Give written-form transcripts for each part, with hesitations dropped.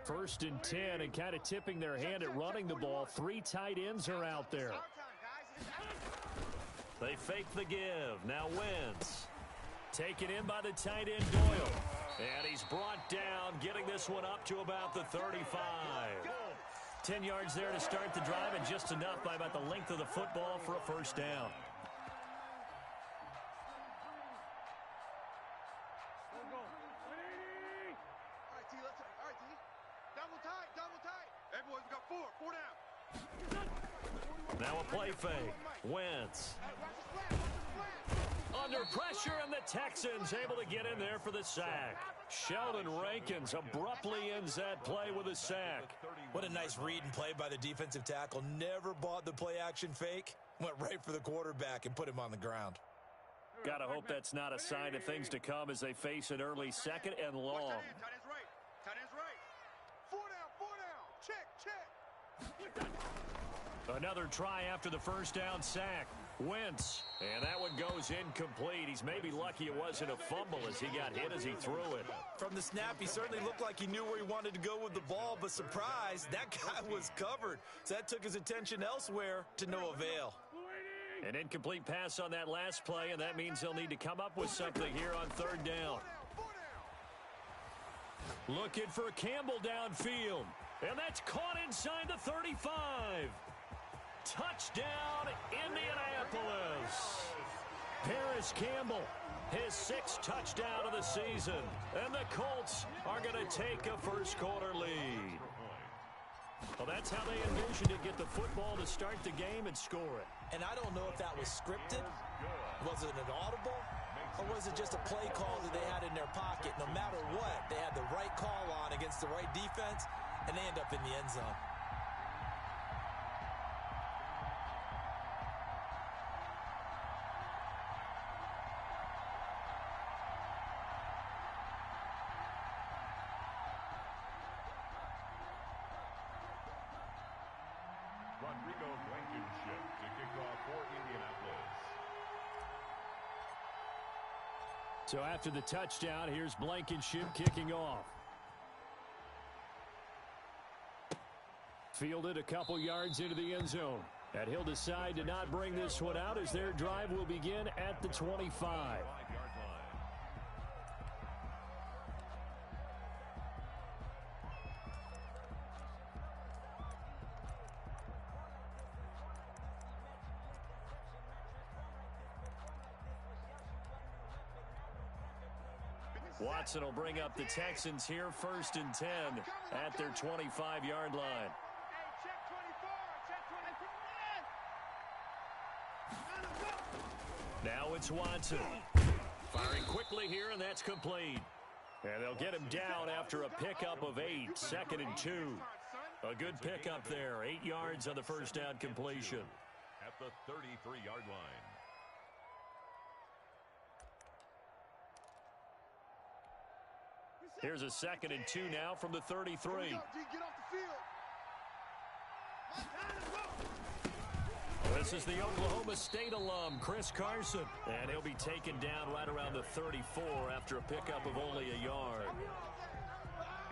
First and 10, and kind of tipping their hand at running the ball. 3 tight ends are out there. They fake the give. Now Wentz. Taken in by the tight end, Doyle. And he's brought down, getting this one up to about the 35. 10 yards there to start the drive, and just enough by about the length of the football for a first down. Now a play fake. Wentz. Under pressure, and the Texans able to get in there for the sack. Sheldon Rankins abruptly ends that play with a sack. What a nice read and play by the defensive tackle. Never bought the play-action fake. Went right for the quarterback and put him on the ground. Gotta hope that's not a sign of things to come as they face an early second and long. Tight end's right. Tight end's right. 4 down. Check. Another try after the first down sack. Wentz. And that one goes incomplete. He's maybe lucky it wasn't a fumble as he got hit as he threw it. From the snap, he certainly looked like he knew where he wanted to go with the ball, but surprise, that guy was covered. So that took his attention elsewhere to no avail. An incomplete pass on that last play, and that means they'll need to come up with something here on third down. Looking for Campbell downfield. And that's caught inside the 35. Touchdown, Indianapolis. Paris Campbell, his 6th touchdown of the season. And the Colts are going to take a first-quarter lead. Well, that's how they envisioned it, get the football to start the game and score it. And I don't know if that was scripted. Was it an audible? Or was it just a play call that they had in their pocket? No matter what, they had the right call on against the right defense, and they end up in the end zone. So after the touchdown, here's Blankenship kicking off. Fielded a couple yards into the end zone. And he'll decide to not bring this one out as their drive will begin at the 25. Watson will bring up the Texans here, 1st and 10 at their 25-yard line. Now it's Watson. Firing quickly here, and that's complete. And they'll get him down after a pickup of 8, 2nd and 2. A good pickup there, 8 yards on the first down completion. At the 33-yard line. Here's a 2nd and 2 now from the 33. Get off the field. This is the Oklahoma State alum, Chris Carson. And he'll be taken down right around the 34 after a pickup of only a yard.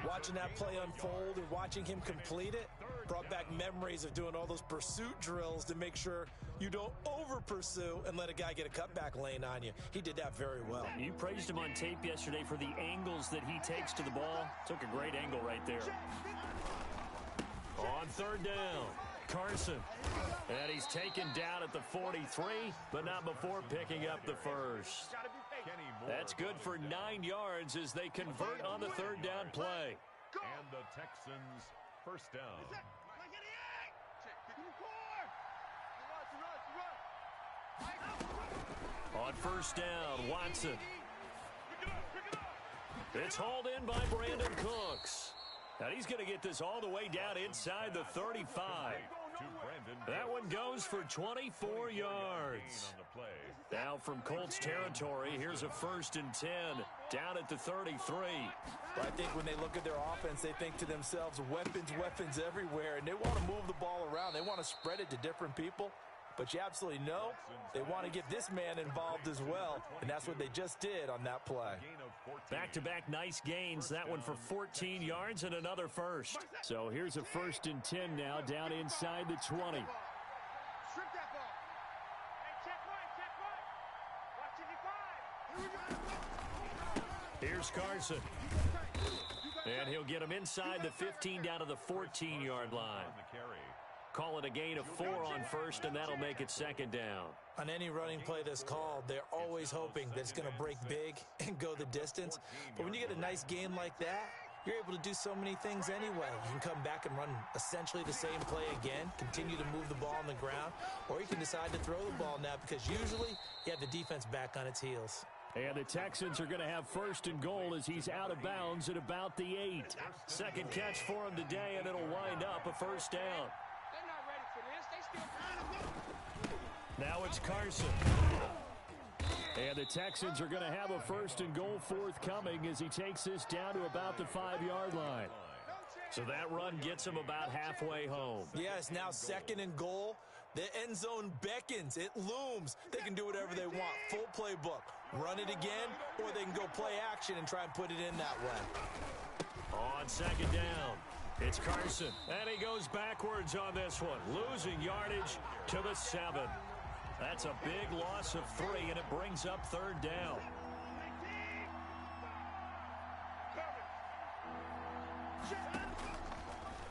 Watching that play unfold and watching him complete it brought back memories of doing all those pursuit drills to make sure you don't over-pursue and let a guy get a cutback lane on you. He did that very well. You praised him on tape yesterday for the angles that he takes to the ball. Took a great angle right there. On third down, Carson. And he's taken down at the 43, but not before picking up the first. That's good for 9 yards as they convert on the third down play. And the Texans first down. On first down, Watson. It's hauled in by Brandon Cooks. And he's going to get this all the way down inside the 35. That one goes for 24 yards. Now from Colts territory, here's a 1st and 10 down at the 33. I think when they look at their offense, they think to themselves, weapons everywhere, and they want to move the ball around. They want to spread it to different people. But you absolutely know they want to get this man involved as well, and that's what they just did on that play. Back-to-back nice gains. That one for 14 yards and another first. So here's a 1st and 10 now down inside the 20. Strip that ball. Hey, check right. Watch 55. Here we go. Here's Carson. And he'll get him inside the 15 down to the 14-yard line. Call it a gain of 4 on first, and that'll make it 2nd down. On any running play that's called, they're always hoping that it's going to break big and go the distance. But when you get a nice gain like that, you're able to do so many things anyway. You can come back and run essentially the same play again, continue to move the ball on the ground, or you can decide to throw the ball now because usually you have the defense back on its heels. And the Texans are going to have 1st and goal as he's out of bounds at about the 8. Second catch for him today, and it'll wind up a 1st down. They're not ready for this. They still trying to go. Now it's Carson. And the Texans are going to have a 1st and goal forthcoming as he takes this down to about the 5-yard line. So that run gets him about halfway home. Yeah, it's now 2nd and goal. The end zone beckons. It looms. They can do whatever they want. Full playbook. Run it again, or they can go play action and try and put it in that way. On 2nd down, it's Carson. And he goes backwards on this one, losing yardage to the 7. That's a big loss of 3, and it brings up 3rd down.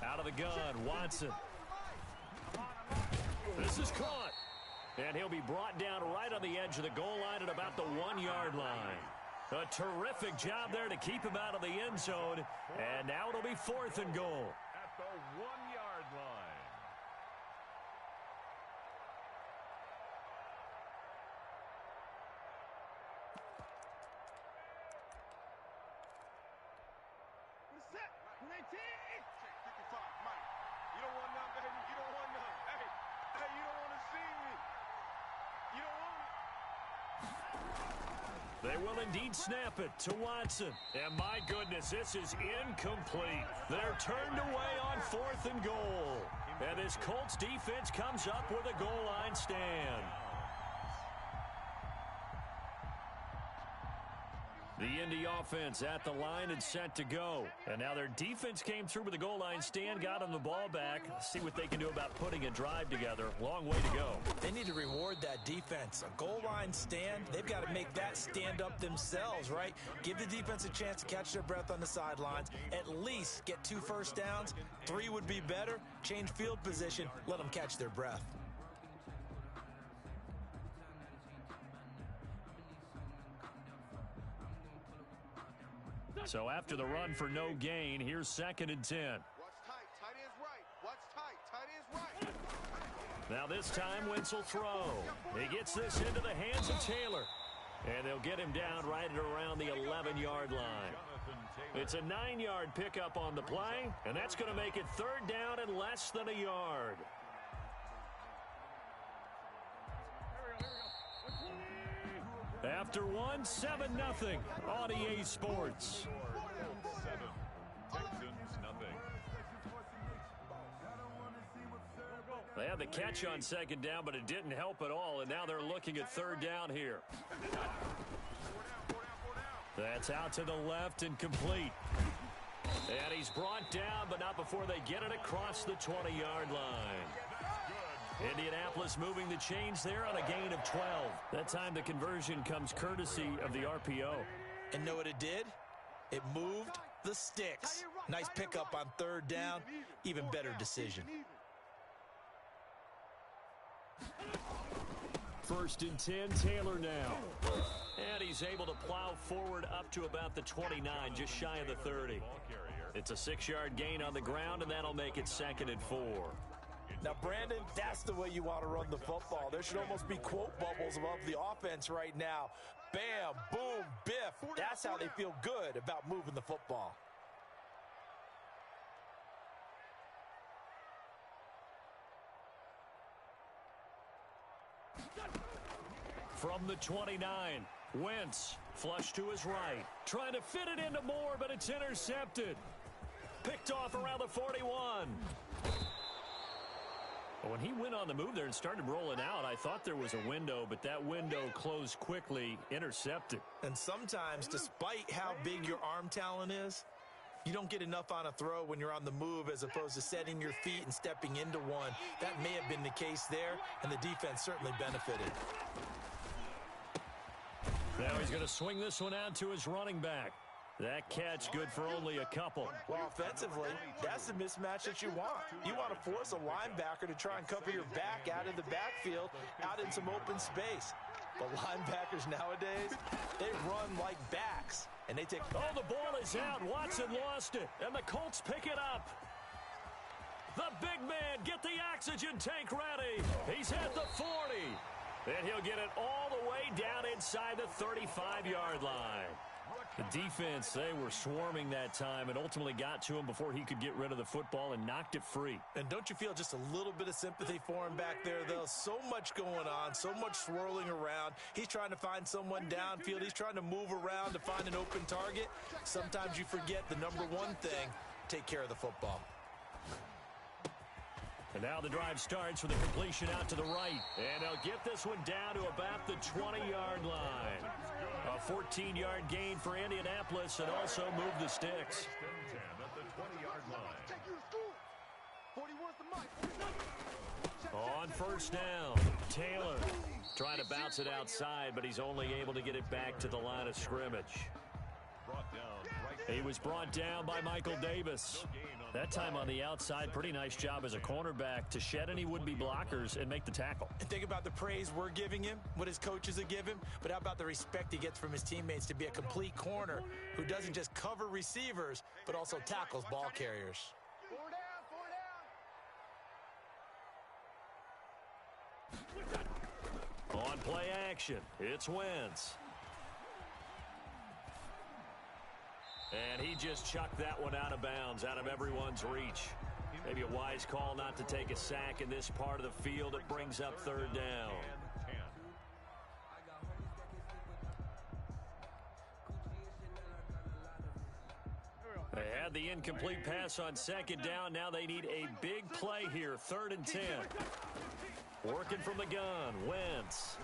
Out of the gun, Watson. This is caught. And he'll be brought down right on the edge of the goal line at about the 1-yard line. A terrific job there to keep him out of the end zone. And now it'll be 4th and goal. At the 1-yard line. Set. 19. Check 55. Mike. You don't want none, baby. You don't want none. Hey, you don't want to see me. You don't want it. They will indeed snap it to Watson. And my goodness, this is incomplete. They're turned away on 4th and goal. And this Colts defense comes up with a goal line stand. The Indy offense at the line and set to go. And now their defense came through with a goal line stand, got them the ball back. See what they can do about putting a drive together. Long way to go. They need to reward that defense. A goal line stand, they've got to make that stand up themselves, right? Give the defense a chance to catch their breath on the sidelines. At least get 2 first downs. 3 would be better. Change field position. Let them catch their breath. So after the run for no gain, here's 2nd and 10. Watch tight. Tight end's right. Watch tight. Tight end's right. Now this time, Wentz will throw. He gets this into the hands of Taylor. And they'll get him down right at around the 11-yard line. It's a 9-yard pickup on the play, and that's going to make it 3rd down and less than a yard. After 1, 7-0 on EA Sports. 7. Texans nothing. They had the catch on 2nd down, but it didn't help at all, and now they're looking at 3rd down here. That's out to the left and complete. And he's brought down, but not before they get it across the 20-yard line. Indianapolis moving the chains there on a gain of 12. That time the conversion comes courtesy of the RPO. And know what it did? It moved the sticks. Nice pickup on 3rd down. Even better decision. 1st and 10, Taylor now. And he's able to plow forward up to about the 29, just shy of the 30. It's a 6-yard gain on the ground, and that'll make it 2nd and 4. Now, Brandon, that's the way you want to run the football. There should almost be quote bubbles above the offense right now. Bam, boom, biff. That's how they feel good about moving the football. From the 29, Wentz, flush to his right. Trying to fit it into Moore, but it's intercepted. Picked off around the 41. When he went on the move there and started rolling out, I thought there was a window, but that window closed quickly, intercepted. And sometimes, despite how big your arm talent is, you don't get enough on a throw when you're on the move as opposed to setting your feet and stepping into one. That may have been the case there, and the defense certainly benefited. Now he's going to swing this one out to his running back. That catch good for only a couple. Well, offensively, that's the mismatch that you want. You want to force a linebacker to try and cover your back out of the backfield, out in some open space. But linebackers nowadays, they run like backs, and they take... Oh, the ball is out. Watson lost it, and the Colts pick it up. The big man, get the oxygen tank ready. He's at the 40. And he'll get it all the way down inside the 35-yard line. The defense, they were swarming that time and ultimately got to him before he could get rid of the football and knocked it free. And don't you feel just a little bit of sympathy for him back there, though? So much going on, so much swirling around. He's trying to find someone downfield. He's trying to move around to find an open target. Sometimes you forget the number one thing, take care of the football. And now the drive starts with a completion out to the right. And they'll get this one down to about the 20-yard line. A 14-yard gain for Indianapolis and also move the sticks. At the 20-yard line. On first down, Taylor trying to bounce it outside, but he's only able to get it back to the line of scrimmage. He was brought down by Michael Davis. That time on the outside, pretty nice job as a cornerback to shed any would-be blockers and make the tackle. And think about the praise we're giving him, what his coaches have given him, but how about the respect he gets from his teammates to be a complete corner who doesn't just cover receivers, but also tackles ball carriers. On play action, it's Wentz. And he just chucked that one out of bounds, out of everyone's reach. Maybe a wise call not to take a sack in this part of the field. It brings up third down. They had the incomplete pass on second down. Now they need a big play here, 3rd and 10. Working from the gun, Wentz.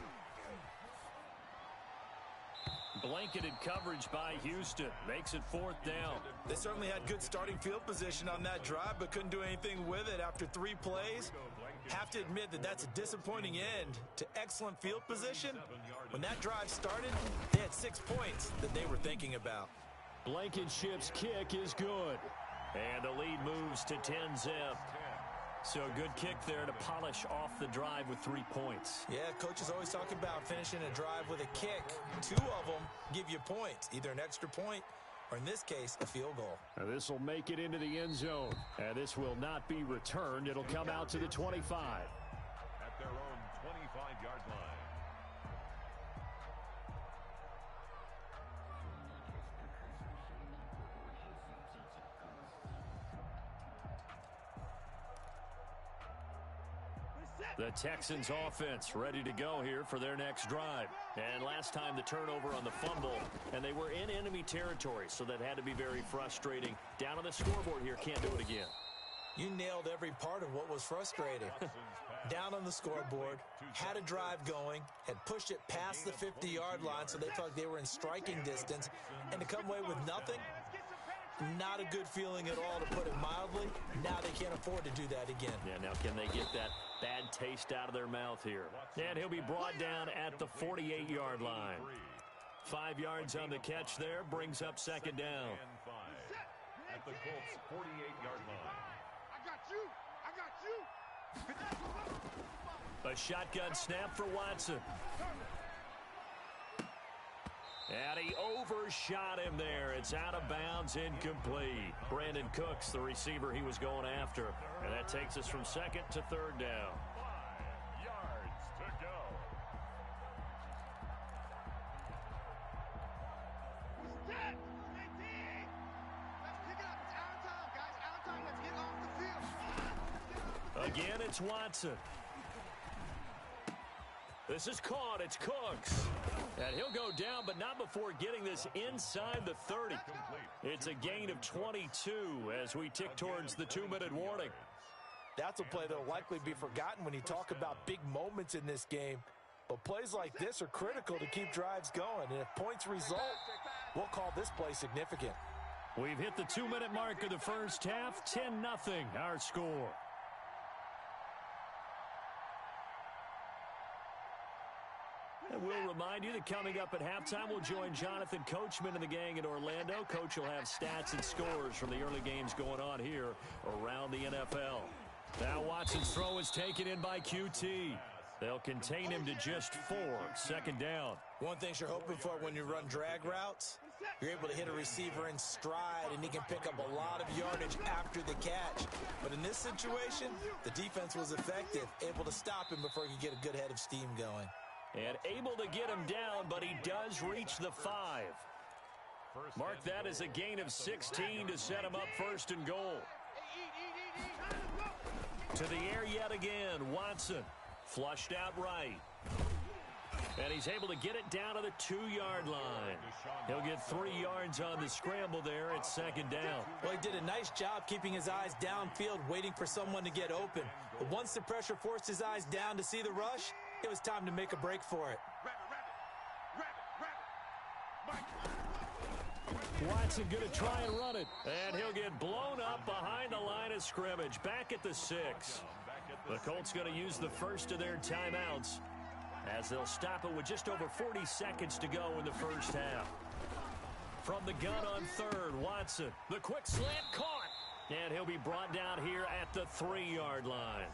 Blanketed coverage by Houston. Makes it 4th down. They certainly had good starting field position on that drive, but couldn't do anything with it after 3 plays. Have to admit that that's a disappointing end to excellent field position. When that drive started, they had 6 points that they were thinking about. Blankenship's kick is good. And the lead moves to 10-zip. So a good kick there to polish off the drive with 3 points. Yeah, coaches always talk about finishing a drive with a kick. 2 of them give you points, either an extra point or, in this case, a field goal. Now this will make it into the end zone. And this will not be returned. It'll come out to the 25. At their own 25-yard line. The Texans offense ready to go here for their next drive. And last time the turnover on the fumble, and they were in enemy territory, so that had to be very frustrating. Down on the scoreboard here, can't do it again. You nailed every part of what was frustrating. Down on the scoreboard, had a drive going, had pushed it past the 50-yard line so they felt like they were in striking distance, and to come away with nothing, not a good feeling at all, to put it mildly. Now they can't afford to do that again. Yeah, now can they get that bad taste out of their mouth here? And he'll be brought down at the 48-yard line. 5 yards on the catch there, brings up 2nd down. At the Colts' 48-yard line. I got you. A shotgun snap for Watson. And he overshot him there. It's out of bounds, incomplete. Brandon Cooks, the receiver he was going after. And that takes us from 2nd to 3rd down. 5 yards to go. Set. 19. Let's pick it up. It's out of time, guys. Out of time. Let's get off the field. Again, it's Watson. This is caught. It's Cooks. And he'll go down, but not before getting this inside the 30. It's a gain of 22 as we tick towards the 2-minute warning. That's a play that will likely be forgotten when you talk about big moments in this game. But plays like this are critical to keep drives going. And if points result, we'll call this play significant. We've hit the 2-minute mark of the first half. 10-0 our score. And we'll remind you that coming up at halftime, we'll join Jonathan Coachman and the gang in Orlando. Coach will have stats and scores from the early games going on here around the NFL. Now Watson's throw is taken in by QT. They'll contain him to just 4. Second down. One thing you're hoping for when you run drag routes, you're able to hit a receiver in stride, and he can pick up a lot of yardage after the catch. But in this situation, the defense was effective, able to stop him before he could get a good head of steam going. And able to get him down, but he does reach the 5. Mark that as a gain of 16 to set him up first and goal. To the air yet again, Watson. Flushed out right. And he's able to get it down to the 2-yard line. He'll get 3 yards on the scramble there at second down. Well, he did a nice job keeping his eyes downfield, waiting for someone to get open. But once the pressure forced his eyes down to see the rush, it was time to make a break for it. Watson going to try and run it. And he'll get blown up behind the line of scrimmage. Back at the 6. The Colts going to use the first of their timeouts as they'll stop it with just over 40 seconds to go in the first half. From the gun on third, Watson. The quick slant caught. And he'll be brought down here at the 3-yard line.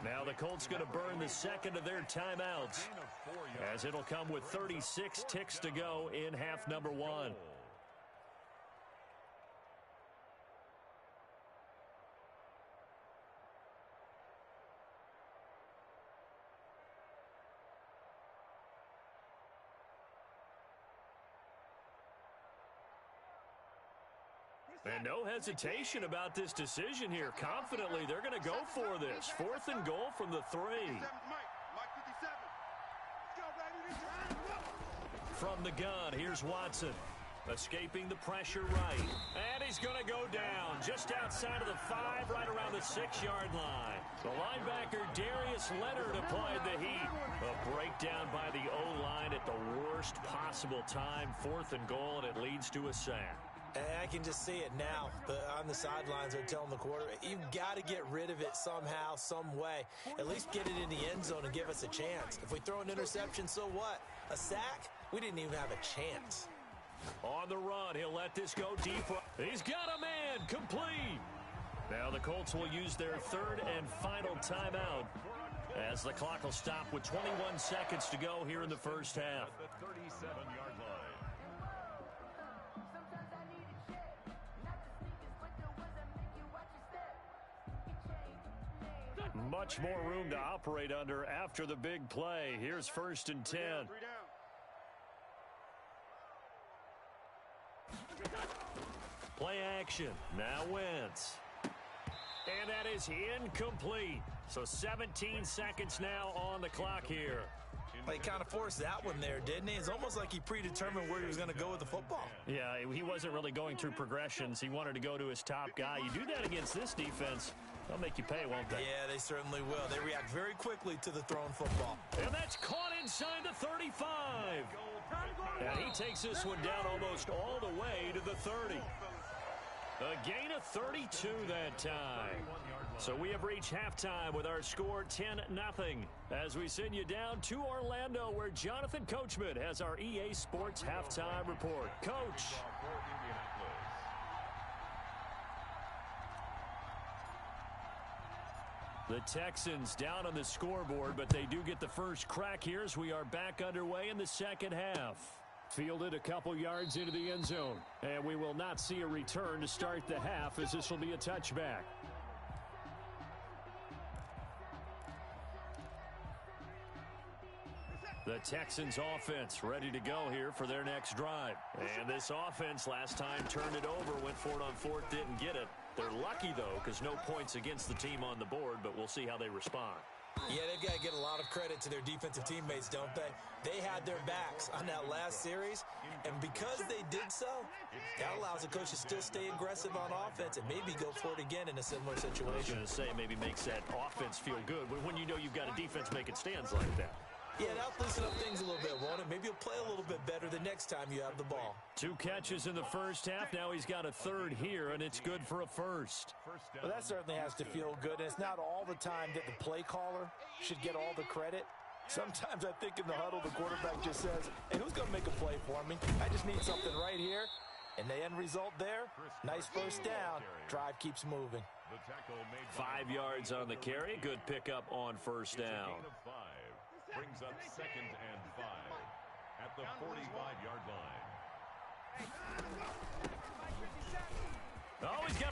Now the Colts going to burn the second of their timeouts as it'll come with 36 ticks to go in half number 1. And no hesitation about this decision here. Confidently, they're going to go for this. 4th and goal from the 3. From the gun, here's Watson. Escaping the pressure right. And he's going to go down just outside of the 5, right around the 6-yard line. The linebacker, Darius Leonard, applied the heat. A breakdown by the O-line at the worst possible time. 4th and goal, and it leads to a sack. And I can just see it now. On the sidelines, they're telling the quarterback, you've got to get rid of it somehow, some way. At least get it in the end zone and give us a chance. If we throw an interception, so what? A sack? We didn't even have a chance. On the run, he'll let this go deep. He's got a man, complete. Now the Colts will use their 3rd and final timeout as the clock will stop with 21 seconds to go here in the first half. At the 37-yard line. Much more room to operate under after the big play. Here's 1st and 10. Play action. Now Wentz. And that is incomplete. So 17 seconds now on the clock here. Well, he kind of forced that one there, didn't he? It's almost like he predetermined where he was going to go with the football. Yeah, he wasn't really going through progressions. He wanted to go to his top guy. You do that against this defense, they'll make you pay, won't they? Yeah, they certainly will. They react very quickly to the thrown football. And that's caught inside the 35. And he takes this one down almost all the way to the 30. A gain of 32 that time. So we have reached halftime with our score 10-0 as we send you down to Orlando where Jonathan Coachman has our EA Sports halftime report. Coach. The Texans down on the scoreboard, but they do get the first crack here as we are back underway in the second half. Fielded a couple yards into the end zone, and we will not see a return to start the half as this will be a touchback. The Texans offense ready to go here for their next drive. And this offense last time turned it over, went for it on 4th, didn't get it. They're lucky, though, because no points against the team on the board, but we'll see how they respond. Yeah, they've got to get a lot of credit to their defensive teammates, don't they? They had their backs on that last series, And because they did so, that allows the coach to still stay aggressive on offense and maybe go for it again in a similar situation. I was going to say, maybe makes that offense feel good when you know you've got a defense making stands like that. Yeah, that'll loosen up things a little bit, won't it? Maybe you'll play a little bit better the next time you have the ball. 2 catches in the first half. Now he's got a third here, and it's good for a first. Well, that certainly has to feel good, and it's not all the time that the play caller should get all the credit. Sometimes I think in the huddle, the quarterback just says, hey, who's going to make a play for me? I just need something right here. And the end result there, nice first down. Drive keeps moving. 5 yards on the carry. Good pickup on first down. Brings up 2nd and 5 at the 45-yard line. Oh, he's got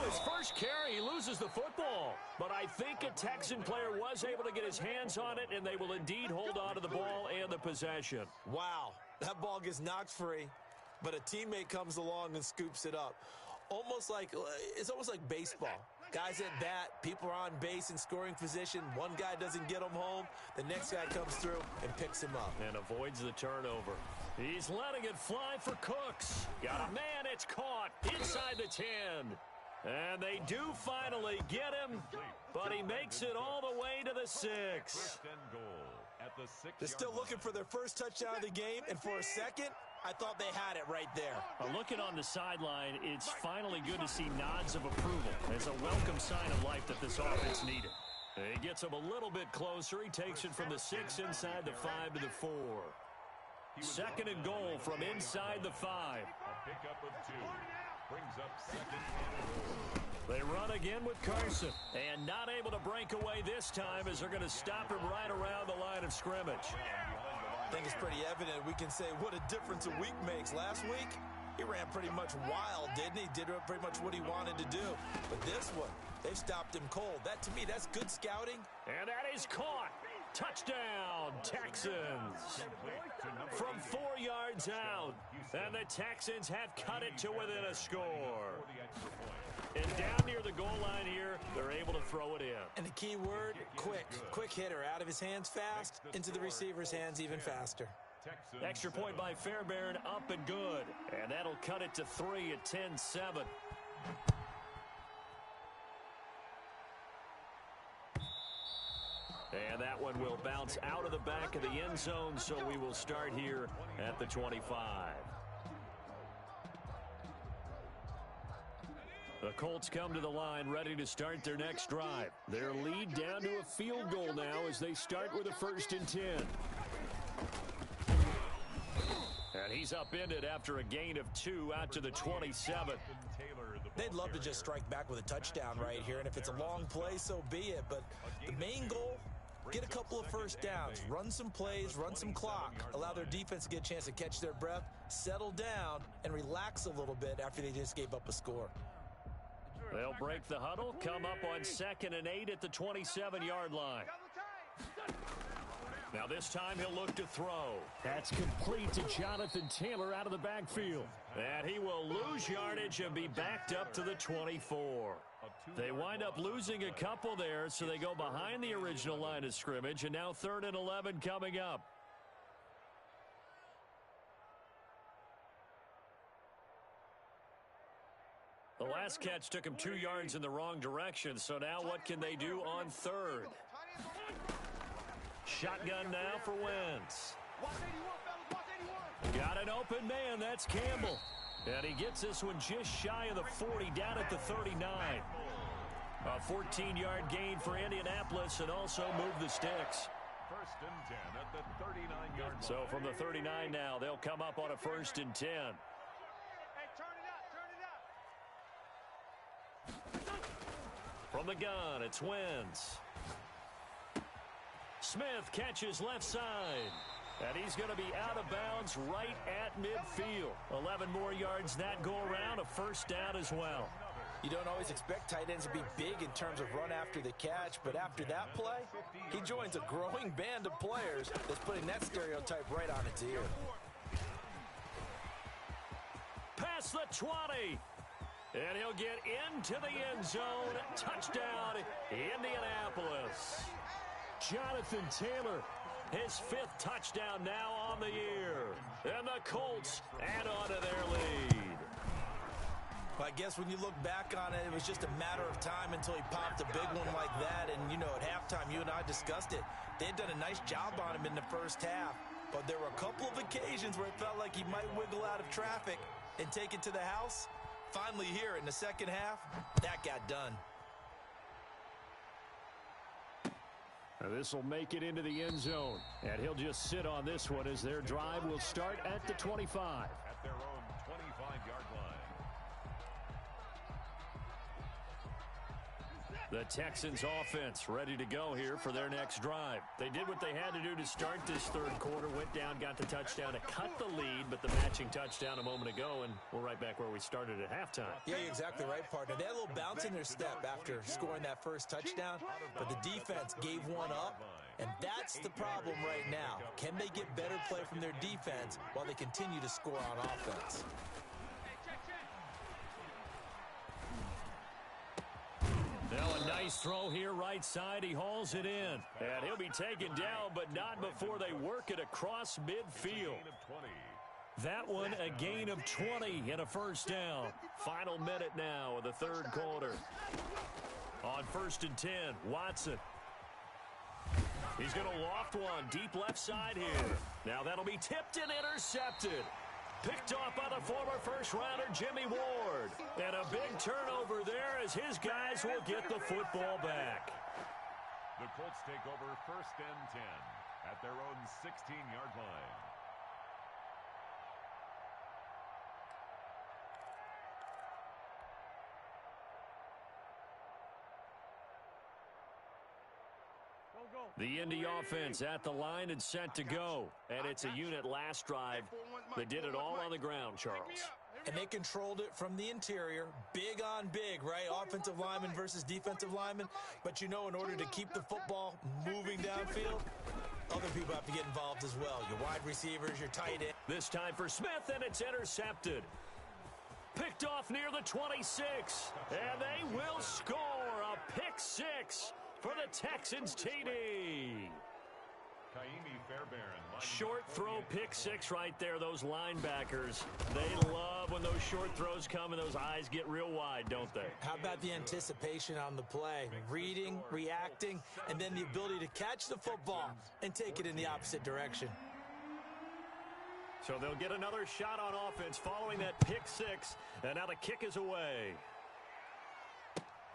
his first carry, he loses the football. But I think a Texan player was able to get his hands on it, and they will indeed hold on to the ball and the possession. Wow, that ball gets knocked free, but a teammate comes along and scoops it up. It's almost like baseball. Guys at bat, people are on base in scoring position. One guy doesn't get him home. The next guy comes through and picks him up. And avoids the turnover. He's letting it fly for Cooks. Got a man, it's caught inside the 10. And they do finally get him, but he makes it all the way to the 6. They're still looking for their first touchdown of the game, and for a second, I thought they had it right there. Looking on the sideline, it's finally good to see nods of approval. It's a welcome sign of life that this offense needed. He gets him a little bit closer. He takes it from the 6 inside the 5 to the 4. 2nd and goal from inside the 5. A pickup of 2. Brings up 2nd and goal. They run again with Carson. And not able to break away this time as they're going to stop him right around the line of scrimmage. I think it's pretty evident. We can say what a difference a week makes. Last week, he ran pretty much wild, didn't he? Did pretty much what he wanted to do. But this one, they've stopped him cold. That, to me, that's good scouting. And that is caught. Touchdown, Texans. From 4 yards out. And the Texans have cut it to within a score. And down near the goal line here, they're able to throw it in. And the key word, quick. Quick hitter. Out of his hands fast, into the receiver's hands even faster. Extra point by Fairbairn, up and good. And that'll cut it to 3 at 10-7. And that one will bounce out of the back of the end zone, so we will start here at the 25. The Colts come to the line ready to start their next drive. Their lead down to a field goal now as they start with a 1st and 10. And he's upended after a gain of 2 out to the 27. They'd love to just strike back with a touchdown right here, and if it's a long play, so be it. But the main goal, get a couple of first downs, run some plays, run some clock, allow their defense to get a chance to catch their breath, settle down, and relax a little bit after they just gave up a score. They'll break the huddle, come up on 2nd and 8 at the 27-yard line. Now this time he'll look to throw. That's complete to Jonathan Taylor out of the backfield. And he will lose yardage and be backed up to the 24. They wind up losing a couple there, so they go behind the original line of scrimmage, and now 3rd and 11 coming up. The last catch took him 2 yards in the wrong direction, so now what can they do on 3rd? Shotgun now for Wentz. Got an open man, that's Campbell. And he gets this one just shy of the 40, down at the 39. A 14-yard gain for Indianapolis, and also move the sticks. 1st and 10 at the 39-yard line. So from the 39 now, they'll come up on a 1st and 10. From the gun, it's Wentz. Smith catches left side. And he's going to be out of bounds right at midfield. 11 more yards that go around, a 1st down as well. You don't always expect tight ends to be big in terms of run after the catch, but after that play, he joins a growing band of players that's putting that stereotype right on its ear. Past the 20. And he'll get into the end zone. Touchdown, Indianapolis. Jonathan Taylor His 5th touchdown now on the year. And the Colts add on to their lead. Well, I guess when you look back on it, it was just a matter of time until he popped a big one like that. And, you know, at halftime, you and I discussed it. They had done a nice job on him in the first half. But there were a couple of occasions where it felt like he might wiggle out of traffic and take it to the house. Finally here in the second half, that got done. This will make it into the end zone. And he'll just sit on this one as their drive will start at the 25. At their own 25-yard line. The Texans offense ready to go here for their next drive. They did what they had to do to start this third quarter, went down, got the touchdown to cut the lead, but the matching touchdown a moment ago, and we're right back where we started at halftime. Yeah, you're exactly right, partner. They had a little bounce in their step after scoring that first touchdown, but the defense gave one up, and that's the problem right now. Can they get better play from their defense while they continue to score on offense? Now a nice throw here right side. He hauls it in. And he'll be taken down, but not before they work it across midfield. That one a gain of 20 and a first down. Final minute now of the third quarter. On 1st and 10, Watson. He's going to loft one deep left side here. Now that'll be tipped and intercepted. Picked off by the former first-rounder Jimmy Ward. And a big turnover there as his guys will get the football back. The Colts take over 1st and 10 at their own 16-yard line. The Indy offense at the line and set to go. And it's a unit last drive that did it all on the ground, Charles. And they controlled it from the interior. Big on big, right? Offensive lineman versus defensive lineman. But, you know, in order to keep the football moving downfield, other people have to get involved as well. Your wide receivers, your tight end. This time for Smith, and it's intercepted. Picked off near the 26. And they will score a pick six for the Texans TD. Short throw pick six right there. Those linebackers, they love when those short throws come and those eyes get real wide, don't they? How about the anticipation on the play? Reading, reacting, and then the ability to catch the football and take it in the opposite direction. So they'll get another shot on offense following that pick six, and now the kick is away.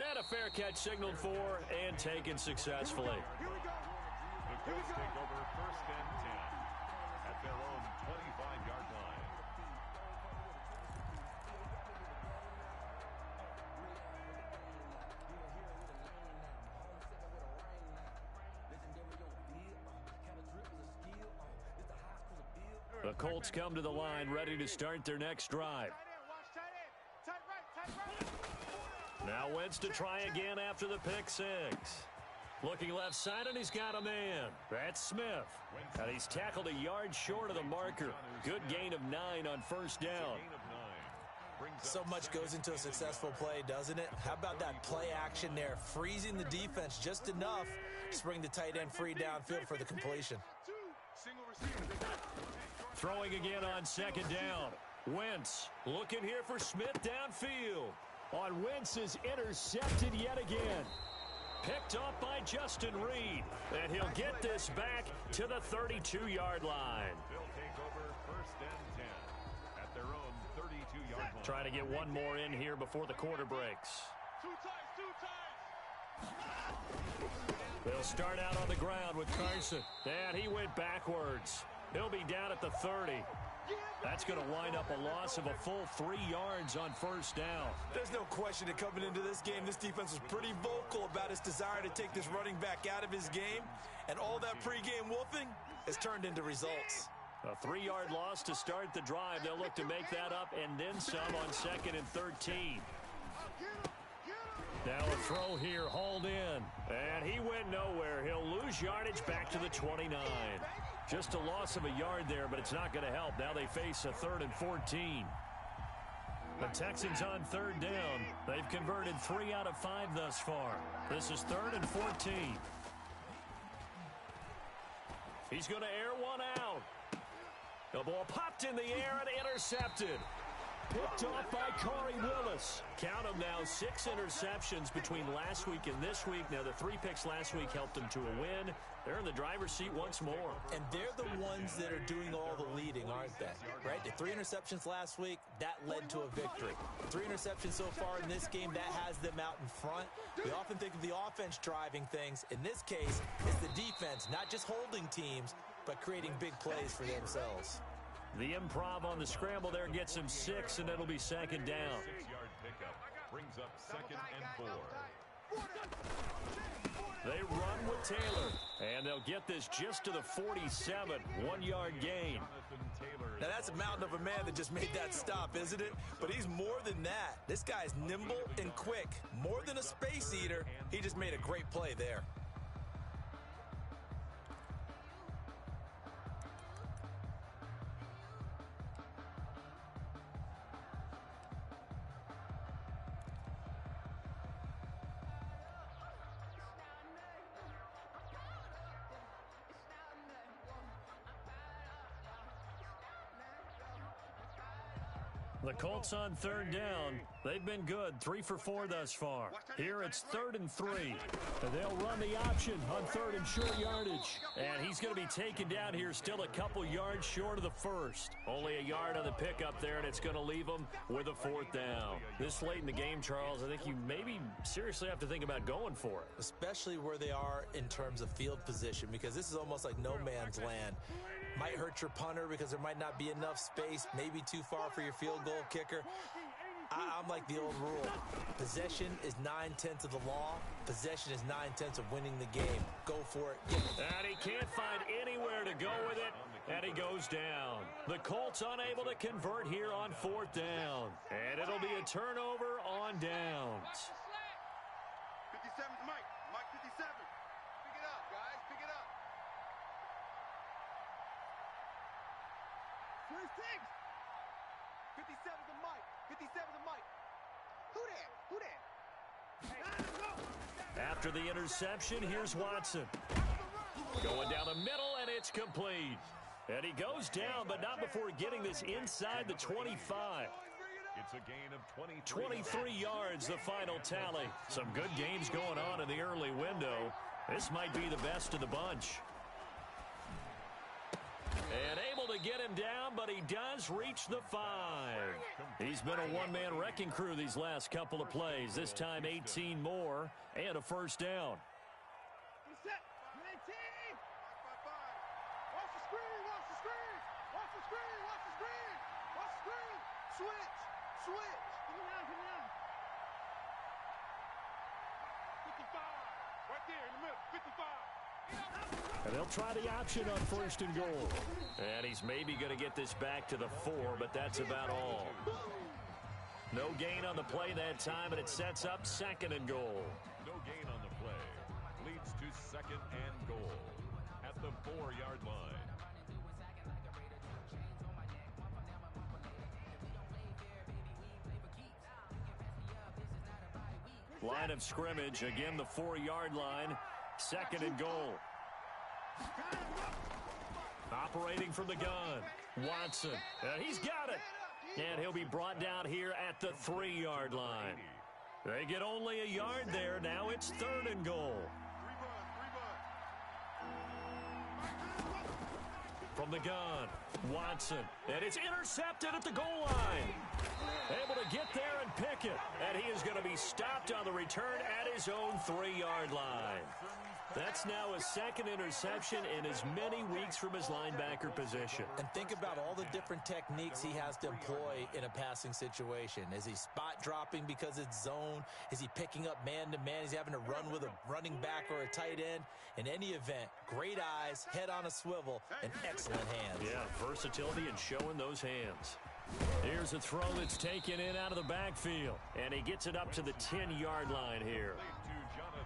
And a fair catch signaled for and taken successfully. The Colts take over 1st and 10 at their own 25-yard line. The Colts come to the line ready to start their next drive. Now Wentz to try again after the pick six. Looking left side, and he's got a man. That's Smith. And he's tackled a yard short of the marker. Good gain of 9 on first down. So much goes into a successful play, doesn't it? How about that play action there? Freezing the defense just enough to bring the tight end free downfield for the completion. Throwing again on second down. Wentz looking here for Smith downfield. On Wentz is intercepted yet again. Picked off by Justin Reed. And he'll get this back to the 32-yard line. They'll take over 1st and 10 at their own 32-yard line. Trying to get one more in here before the quarter breaks. Two times. They'll start out on the ground with Carson. And he went backwards. He'll be down at the 30. That's going to wind up a loss of a full 3 yards on first down. There's no question that coming into this game, this defense was pretty vocal about its desire to take this running back out of his game. And all that pregame wolfing has turned into results. A 3-yard loss to start the drive. They'll look to make that up and then some on 2nd and 13. Now a throw here, hauled in. And he went nowhere. He'll lose yardage back to the 29. Just a loss of a yard there, but it's not going to help. Now they face a 3rd and 14. The Texans on 3rd down. They've converted 3 out of 5 thus far. This is 3rd and 14. He's going to air one out. The ball popped in the air and intercepted. Picked off by Corey Willis. Count them now, 6 interceptions between last week and this week. Now, the 3 picks last week helped them to a win. They're in the driver's seat once more. And they're the ones that are doing all the leading, aren't they? Right? The 3 interceptions last week, that led to a victory. 3 interceptions so far in this game, that has them out in front. We often think of the offense driving things. In this case, it's the defense, not just holding teams, but creating big plays for themselves. The improv on the scramble there gets him 6, and it'll be second down. 6-yard pickup brings up 2nd and 4. They run with Taylor, and they'll get this just to the 47, 1-yard gain. Now, that's a mountain of a man that just made that stop, isn't it? But he's more than that. This guy's nimble and quick. More than a space eater, he just made a great play there. The Colts on 3rd down. They've been good, 3 for 4 thus far. Here it's 3rd and 3. And they'll run the option on 3rd and short yardage. And he's going to be taken down here still a couple yards short of the first. Only a yard on the pickup there, and it's going to leave them with a 4th down. This late in the game, Charles, I think you maybe seriously have to think about going for it. Especially where they are in terms of field position, because this is almost like no man's land. Might hurt your punter because there might not be enough space, maybe too far for your field goal kicker. I'm like the old rule. Possession is 9/10 of the law. Possession is 9/10 of winning the game. Go for it. And he can't find anywhere to go with it, and he goes down. The Colts unable to convert here on 4th down. And it'll be a turnover on downs. 57's Mike. Mike 57. Pick it up, guys. Pick it up. 57's the Mike. 57's the Mike. Who that? Who that? After the interception, here's Watson. Going down the middle, and it's complete. And he goes down, but not before getting this inside the 25. It's a gain of 23. 23 yards, the final tally. Some good games going on in the early window. This might be the best of the bunch. And able to get him down, but he does reach the 5. He's been a one-man wrecking crew these last couple of plays. This time 18 more and a 1st down. Set. 19. Watch the screen. Watch the screen. Watch the screen. Watch the screen. Watch the screen. Switch. Switch. Give me down. Give me down. 55. Right there in the middle. 55. And they'll try the option on 1st and goal. And he's maybe going to get this back to the 4, but that's about all. No gain on the play that time, and it sets up 2nd and goal. No gain on the play. Leads to 2nd and goal at the 4-yard line. Line of scrimmage, again the 4-yard line. 2nd and goal. Operating from the gun, Watson. And he's got it. And he'll be brought down here at the 3-yard line. They get only a yard there. Now it's 3rd and goal. From the gun, Watson. And it's intercepted at the goal line. Able to get there and pick it. And he is going to be stopped on the return at his own 3-yard line. That's now a 2nd interception in as many weeks from his linebacker position. And think about all the different techniques he has to employ in a passing situation. Is he spot dropping because it's zone? Is he picking up man-to-man? Is he having to run with a running back or a tight end? In any event, great eyes, head on a swivel, and excellent hands. Yeah, versatility and showing those hands. Here's a throw that's taken in out of the backfield. And he gets it up to the 10-yard line here.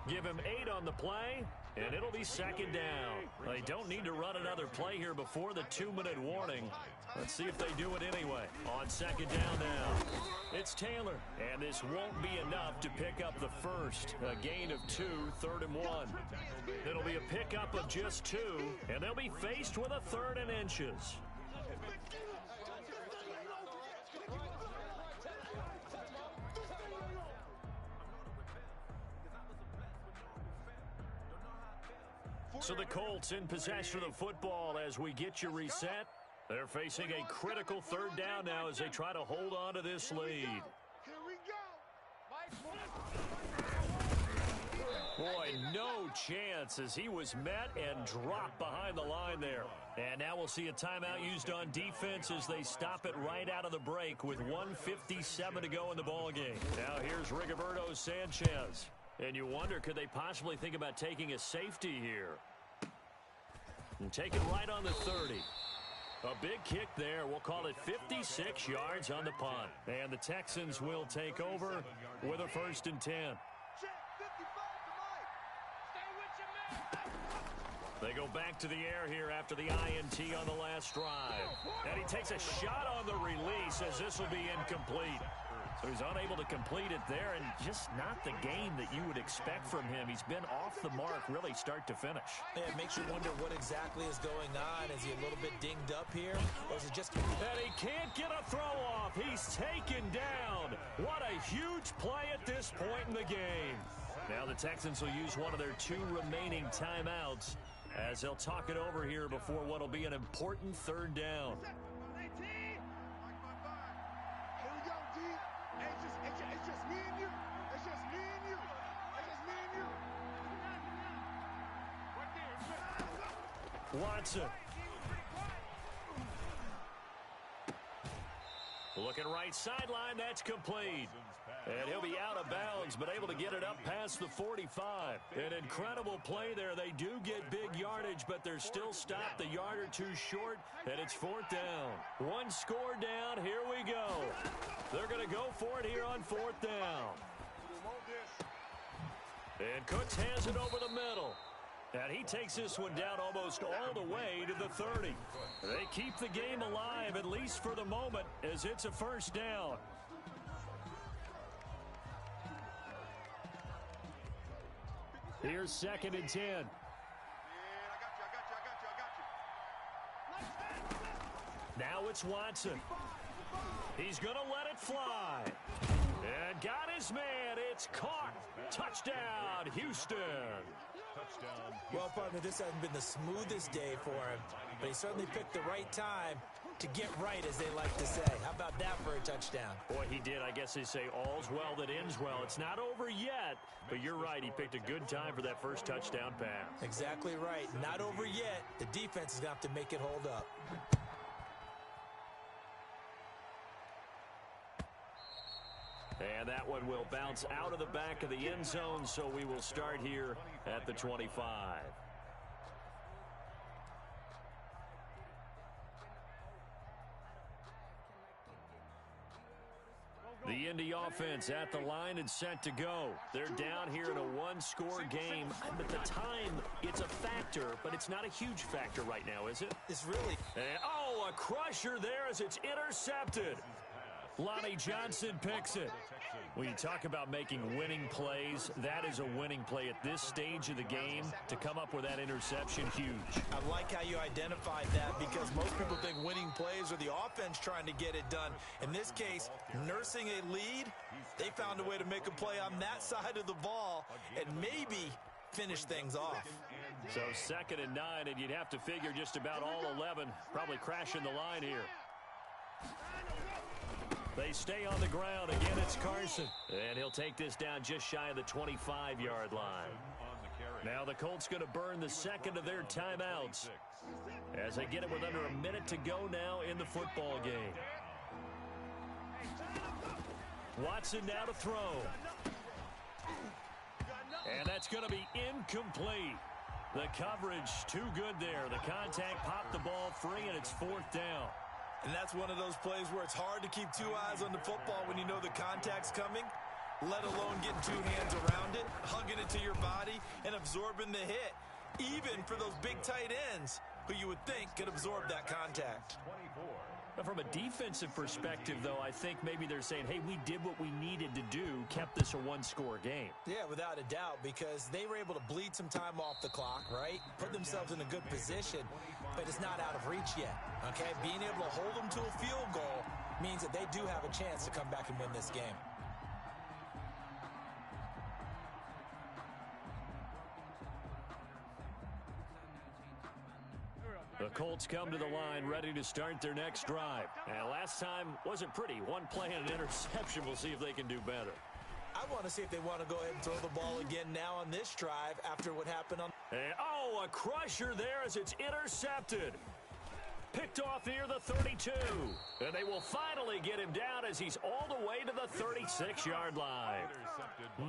Give him 8 on the play, and it'll be second down. They don't need to run another play here before the 2-minute warning. Let's see if they do it anyway. On second down now, it's Taylor, and this won't be enough to pick up the first. A gain of 2, 3rd and 1. It'll be a pickup of just 2, and they'll be faced with a 3rd and inches. So the Colts in possession of the football as we get you reset. They're facing a critical 3rd down now as they try to hold on to this lead. Boy, no chance as he was met and dropped behind the line there. And now we'll see a timeout used on defense as they stop it right out of the break with 1:57 to go in the ballgame. Now here's Rigoberto Sanchez. And you wonder, could they possibly think about taking a safety here? And take it right on the 30. A big kick there. We'll call it 56 yards on the punt. And the Texans will take over with a 1st and 10. They go back to the air here after the INT on the last drive. And he takes a shot on the release as this will be incomplete. So he's unable to complete it there, and just not the game that you would expect from him. He's been off the mark really start to finish. Yeah, it makes you wonder what exactly is going on. Is he a little bit dinged up here, or is it just... And he can't get a throw off. He's taken down. What a huge play at this point in the game. Now the Texans will use one of their 2 remaining timeouts as they'll talk it over here before what will be an important 3rd down. It's just me and you. It's just me and you. It's just me and you. Watson. Looking right sideline, that's complete. And he'll be out of bounds, but able to get it up past the 45. An incredible play there. They do get big yardage, but they're still stopped a yard or 2 short, and it's 4th down. 1 score down. Here we go. They're going to go for it here on 4th down. And Cooks has it over the middle. And he takes this one down almost all the way to the 30. They keep the game alive, at least for the moment, as it's a 1st down. Here's 2nd and 10. Now it's Watson. He's going to let it fly. And got his man. It's caught. Touchdown, Houston. Well, partner, this hasn't been the smoothest day for him, but he certainly picked the right time to get right, as they like to say. How about that for a touchdown? Boy, he did. I guess they say all's well that ends well. It's not over yet, but you're right. He picked a good time for that first touchdown pass. Exactly right. Not over yet. The defense is going to have to make it hold up. And that one will bounce out of the back of the end zone, so we will start here at the 25. The Indy offense at the line and set to go. They're down here in a 1-score game. At the time, it's a factor, but it's not a huge factor right now, is it? It's really... And, a crusher there as it's intercepted. Lonnie Johnson picks it. When you talk about making winning plays, that is a winning play at this stage of the game. To come up with that interception, huge. I like how you identified that, because most people think winning plays are the offense trying to get it done. In this case, nursing a lead, they found a way to make a play on that side of the ball and maybe finish things off. So 2nd and 9, and you'd have to figure just about all 11 probably crashing the line here. They stay on the ground. Again, it's Carson. And he'll take this down just shy of the 25-yard line. Now the Colts going to burn the second of their timeouts as they get it with under a minute to go now in the football game. Watson now to throw. And that's going to be incomplete. The coverage too good there. The contact popped the ball free, and it's 4th down. And that's one of those plays where it's hard to keep 2 eyes on the football when you know the contact's coming. let alone getting two hands around it, hugging it to your body, and absorbing the hit, even for those big tight ends who you would think could absorb that contact. 24. From a defensive perspective, though, I think maybe they're saying, hey, we did what we needed to do, kept this a one-score game. Yeah, without a doubt, because they were able to bleed some time off the clock, right? Put themselves in a good position, but it's not out of reach yet, okay? Being able to hold them to a field goal means that they do have a chance to come back and win this game. The Colts come to the line ready to start their next drive. And last time wasn't pretty. One play and an interception. We'll see if they can do better. I want to see if they want to go ahead and throw the ball again now on this drive after what happened on... And, oh, a crusher there as it's intercepted. Picked off near the 32. And they will finally get him down as he's all the way to the 36-yard line.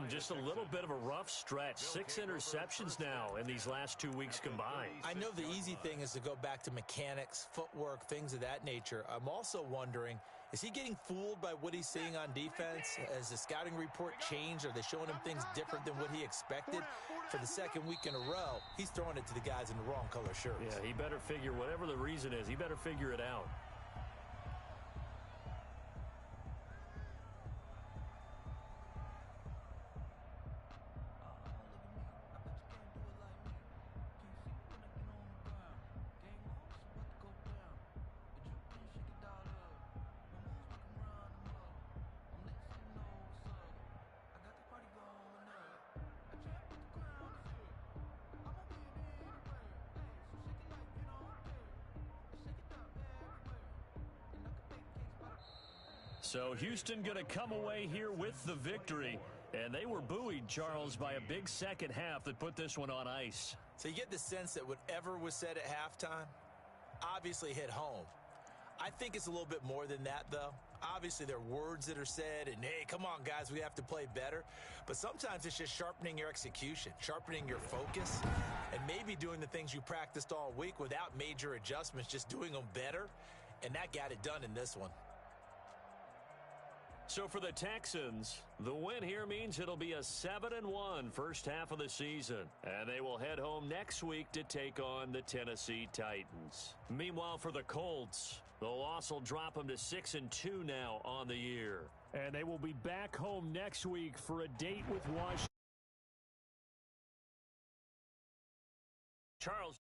Just a little bit of a rough stretch. 6 interceptions now in these last 2 weeks combined. I know the easy thing is to go back to mechanics, footwork, things of that nature. I'm also wondering, is he getting fooled by what he's seeing on defense? Has the scouting report changed? Are they showing him things different than what he expected? For the second week in a row, he's throwing it to the guys in the wrong color shirts. Yeah, he better figure, whatever the reason is, he better figure it out. So Houston going to come away here with the victory. And they were buoyed, Charles, by a big second half that put this one on ice. So you get the sense that whatever was said at halftime obviously hit home. I think it's a little bit more than that, though. Obviously, there are words that are said, and, hey, come on, guys, we have to play better. But sometimes it's just sharpening your execution, sharpening your focus, and maybe doing the things you practiced all week without major adjustments, just doing them better. And that got it done in this one. So for the Texans, the win here means it'll be a 7-1 first half of the season. And they will head home next week to take on the Tennessee Titans. Meanwhile, for the Colts, the loss will drop them to 6-2 now on the year. And they will be back home next week for a date with Washington. Charles.